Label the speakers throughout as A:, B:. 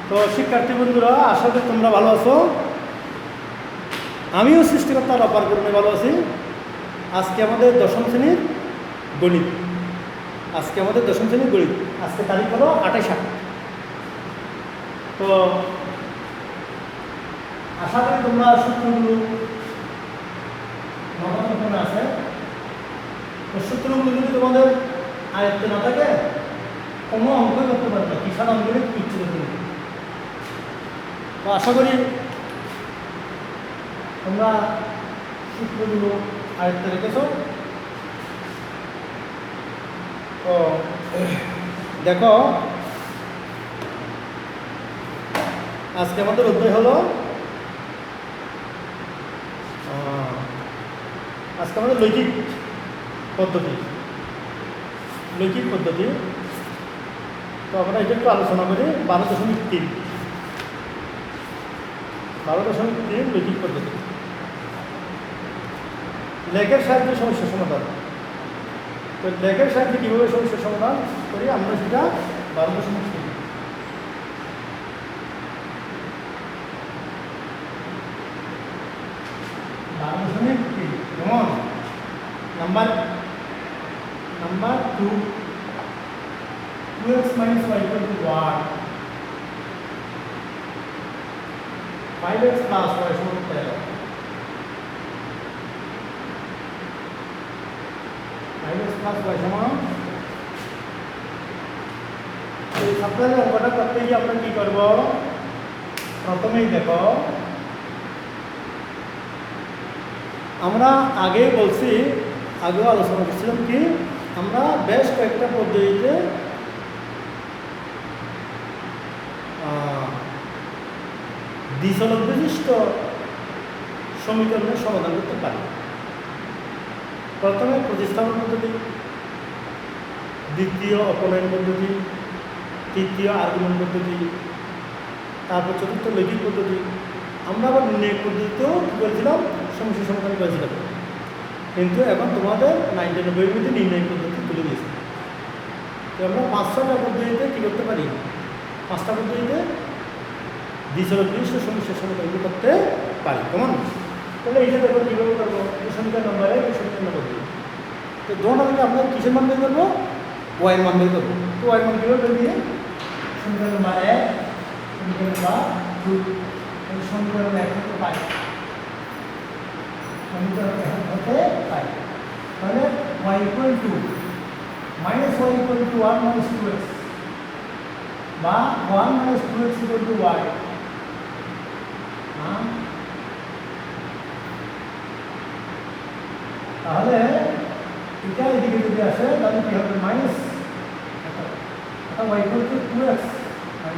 A: তো শিক্ষার্থী বন্ধুরা, আশা করি তোমরা ভালো আছো। আমিও সৃষ্টিকর্তার অপার করুণে ভালো আছি। আজকে আমাদের দশম শ্রেণীর গণিত। আজকে তারিখ হলো 28। তো আশা করি তোমরা সূত্রগুলো মনে আছে। তো সূত্রগুলো যদি তোমাদের আয়ত্তে না থাকে কোনো অঙ্কই করতে পারবে না, কিসান অঙ্কগুলি কিচ্ছু করতে পারবে। তো আশা করি তোমরা সূত্রগুলো আয়ত্তে রেখেছো। তো দেখো, আজকে আমাদের অধ্যায় হলো লৈখিক পদ্ধতি। তো আমরা এটা একটু আলোচনা করি। 12.3 লৈখিক পদ্ধতি। লেখের সাহায্যে সমস্যার সমাধান। তো লেখের সাহায্যে কীভাবে সমস্যার সমাধান করি আমরা সেটা 12.3 যেমন number 2 2x - y = 1, 5x + y = 13, 5x + y এই সপ্তাহের অঙ্কটা করতে গিয়ে আমরা কি করব? প্রথমেই দেখো, আমরা আগেও আলোচনা করছিলাম কি আমরা বেশ কয়েকটা পদ্ধতিতে দ্বিচলক বিশিষ্ট সমীকরণের সমাধান করতে পারি। প্রথমে প্রতিস্থাপন পদ্ধতি, দ্বিতীয় অপনয়ন পদ্ধতি, তৃতীয় আর্গুমেন্ট পদ্ধতি, তারপর চতুর্থ লৈখিক পদ্ধতি। আমরা আবার নির্ণায়ক পদ্ধতিতেও কী করেছিলাম? সমস্যার সমাধান করেছিলাম। কিন্তু এখন তোমাদের 99 মধ্যে নির্ণায়ক পদ্ধতি তুলে দিয়েছে। তো আমরা 5টা পদ্ধতিতে কী করতে পারি? 5টা পদ্ধতিতে দ্বিচলক বিশিষ্ট সমস্যার সমাধান করতে পারি। কেমন? তাহলে এইটা দেখো কীভাবে করবো। এই সমীকরণ নাম্বার 1, এই সমীকরণ নাম্বার 2। তো দোনো থেকে আমরা কিসের মান বের করবো? ওয়াইয়ের মান বের করবো। তো ওয়াইয়ের মান কীভাবে বের দিয়ে? সমীকরণ নাম্বার 1, সমীকরণ নাম্বার 2, এই সমীকরণ 1 হতে পাই। তাহলে y = -y = 1 - 2x বা 1 - 2x = y। তাহলে এটা এদিকে যদি আসে তাহলে কি হবে? মাইনাস y = 2x - 1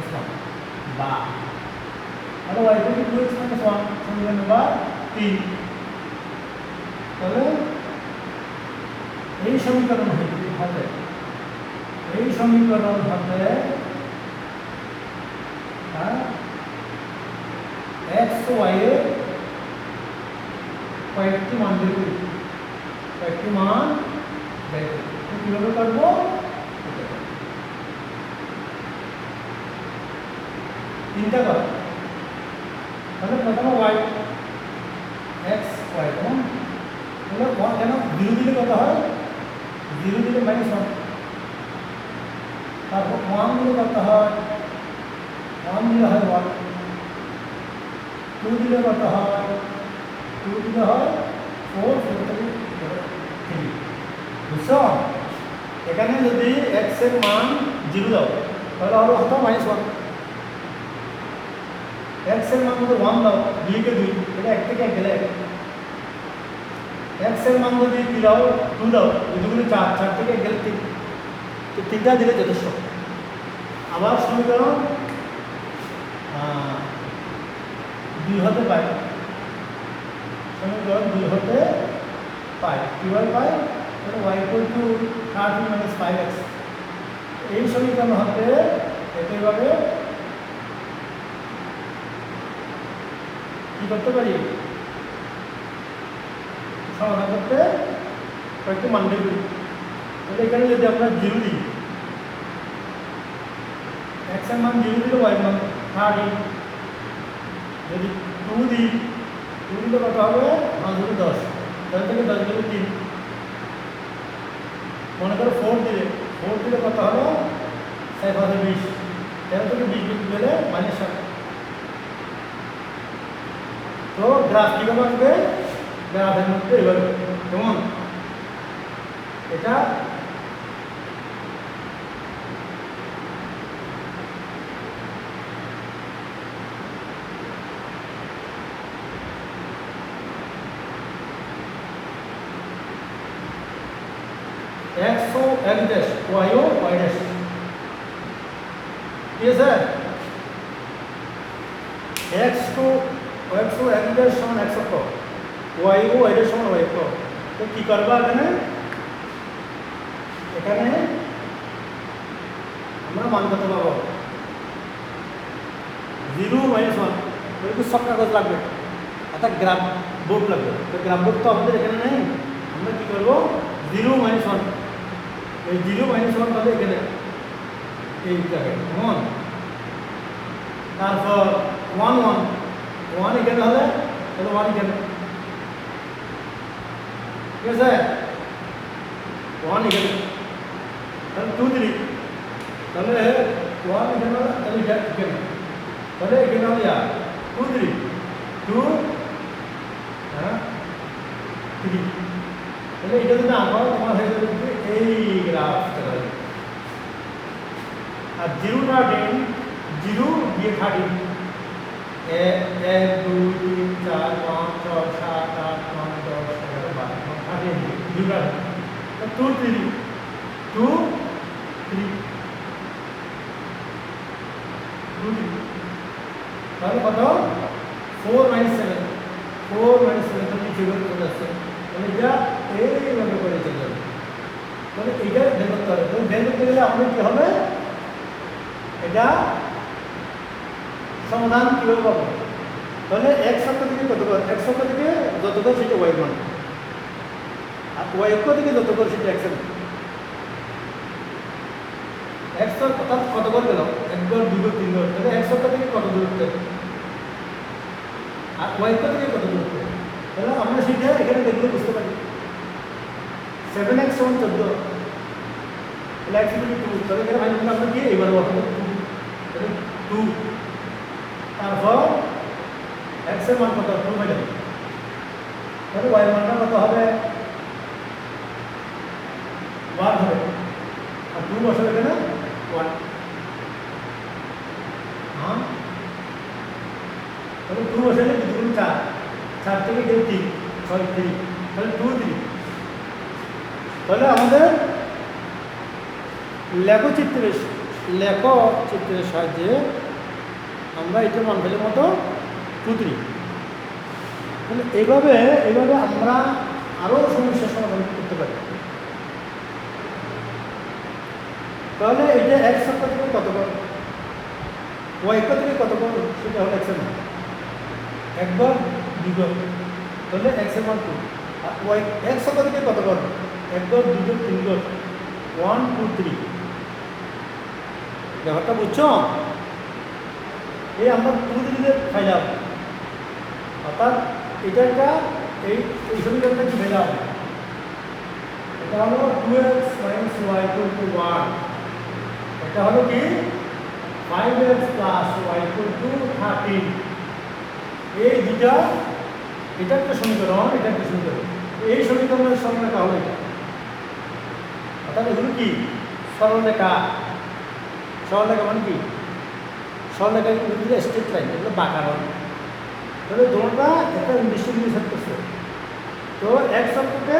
A: বা তাহলে y = 2x - 1 সমীকরণ নাম্বার 3। তাহলে এই সমীকরণ হতে x ও y এর কয়েকটি মান বের করি। কীভাবে করবো? তিনটা কর। তাহলে প্রথমে y x y কেমন? তাহলে 1 কেন 0 দিলে কত হয়? 0 দিলে -1। তারপর 1 দিলে কত হয়? 1 দিলে হয় 1। 2 দিলে কত হয়? 2 দিলে হয় 4, 4 থেকে 3। বুঝছো? এখানে যদি x এর মান 0 দাও তাহলে আরো হতো -1। x এর মান যদি 1 দাও, 2 কে 2, এটা 1 থেকে 1 গেলে 1। x এর মান যদি 2 দাও, 2 গুলো 4, 4 থেকে 1 গেলে 3। তো 3টা দিলে যথেষ্ট। আবার সমীকরণ 2 হতে পায়। কীভাবে পাই? y = 13 - 5x। এই সমীকরণ হতে একইভাবে কি করতে পারি? সমাধান করতে কয়েকটি মান বের করি। তাহলে এখানে যদি আমরা 0 দিই, x এর মান 0 দিলে y এর মান 13 যদি 2 দিই 2 দিলে কত হবে 5 গুণ 10 তাহলে থেকে 10 গুণ 3 মনে করো 4 দিলে কত হলো 520 তেরো থেকে 20 বিয়োগ দিলে -7 তো গ্রাফ কীভাবে আসবে গ্রাফের মধ্যে এভাবে কেমন এটা एक्सो एक्स डैश वाई डैश ये सर एक्सो एक्स डैश समान एक्स को वाई डैश समान वाई को तो কি করবা এখানে এখানে আমরা মান কত পাবো 0 - 1 এরকম সব কাগজ লাগবে অর্থাৎ গ্রাফ বোর্ড লাগবে তো গ্রাফ বোর্ড তো আমাদের এখানে নেই আমরা কি করব 0 - 1 এই 0 - 1 তাহলে এখানে এই জায়গায় কেমন তারপর 1 1 1 এখানে হলে তাহলে 1 এখানে ঠিক আছে 1 এখানে তাহলে 2 3 তাহলে 1 এখানে তাহলে এখানে তাহলে এখানে হলে 2 3 2 হ্যাঁ 3 তাহলে এটা যদি আঁকো তোমার হয়ে যাবে এই গ্রাফটা আর 0টা 10 0 দিয়ে 30 1 2 3 4 5 6 7 8 9 10 11 12 30 0টা 2 3 2 3 2 3 তাহলে কত 4 - 7 4 - 7 তো নিচে চলে আসছে তাহলে এটা এইভাবে করে চলে যাবে তাহলে এইটা বের করতে হবে তো বের করতে গেলে আমাদের কী হবে এটা সমাধান কীভাবে পাবো তাহলে এক অক্ষ থেকে কত করে এক অক্ষ থেকে যত করে সেটা ওয়াই মান আর ওয়াই অক্ষ থেকে যত করে সেটা এক্স এক্স অর্থাৎ কত করে গেল 1 বার 2 বার 3 বার তাহলে এক অক্ষ থেকে কত দূরত্ব আর ওয়াই অক্ষ থেকে কত দূরত্ব তাহলে আমরা সেটা এখানে দেখলে বুঝতে পারি 7x = 14 তাহলে x = 2 তাহলে এখানে ভাই আমরা কি এবার বলবো 2 তাহলে 2 তারপর x এর মান কত 2 বাই তাহলে y এর মানটা কত হবে 1 হবে আর 2 বসাবে এখানে 1 হ্যাঁ তাহলে 2 বসালে 2 গুণ 4 4 থেকে 3 6 3 তাহলে 2 3 তাহলে আমাদের লেখচিত্রের সাহায্যে আমরা এটার মান পেলে মতো 2 3 তাহলে এইভাবে আমরা আরও সমস্যার সমাধান করতে পারি তাহলে এটা এক অক্ষ থেকে কত কর ওয়াই অক্ষ থেকে কত কর সেটা হলো এক্স এর মান একবার 2 বার তাহলে এক্স এর মান 2 আর ওয়াই এক্স অক্ষ থেকে কত কর একবার 2 বার 3 বার 1 2 3 ব্যাপারটা বুঝছো এই আমরা 2 3 ফাইলাম অর্থাৎ এটা একটা এই সমীকরণটা কি ফাইলাম এটা হলো 2x - y = 1 এটা হলো কি 5x + y = 13 এই দুটা এটা একটা সমীকরণ এই সমীকরণের সরলরেখা হলো এটা অর্থাৎ এগুলো কি সরলরেখা মানে কি সরলরেখা কিন্তু স্ট্রেট লাইন এগুলো বাঁকা নয় তাহলে দুটোটা একটা নির্দিষ্ট বিন্দু ছেদ করছে তো এক্স অক্ষকে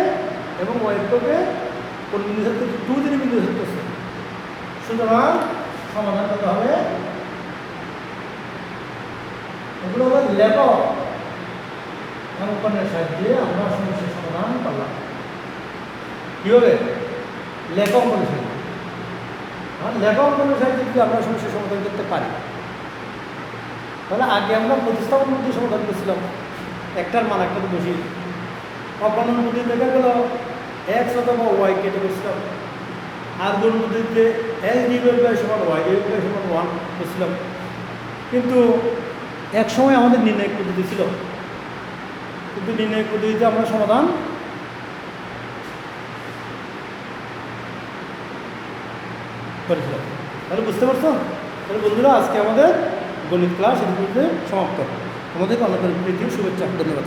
A: এবং ওয়াই অক্ষকে কোন বিন্দু ছেদ করছে 2 3 বিন্দু ছেদ করছে সুতরাং সমাধান করতে হবে এগুলো হলো লেখক অঙ্কনের সাহায্যে আমরা সমস্যার সমাধান করলাম কীভাবে লেখক অঙ্কনের সাহায্যে লেখক অঙ্কনের সাহায্যে যদি আমরা সমস্যার সমাধান করতে পারি তাহলে আগে আমরা প্রতিস্থাপন মধ্যে সমাধান করছিলাম একটার মান একটাতে বসি অপনের মধ্যে দেখা গেল এক্স অথবা ওয়াই কেটে করছিলাম আর গুলোর মধ্যে এক্স ডিভাইড বাই সমান ওয়াই ডিভাইড বাই সমান 1 করছিলাম কিন্তু এক সময় আমাদের নির্ণয় পদ্ধতি ছিল, কিন্তু নির্ণয় পদ্ধতিতে আমরা সমাধান করেছিলাম। তাহলে বুঝতে পারছো? তাহলে বন্ধুরা, আজকে আমাদের গণিত ক্লাস এর মধ্যে সমাপ্ত। আমাদেরকে অনেক প্রীতি শুভেচ্ছা, ধন্যবাদ।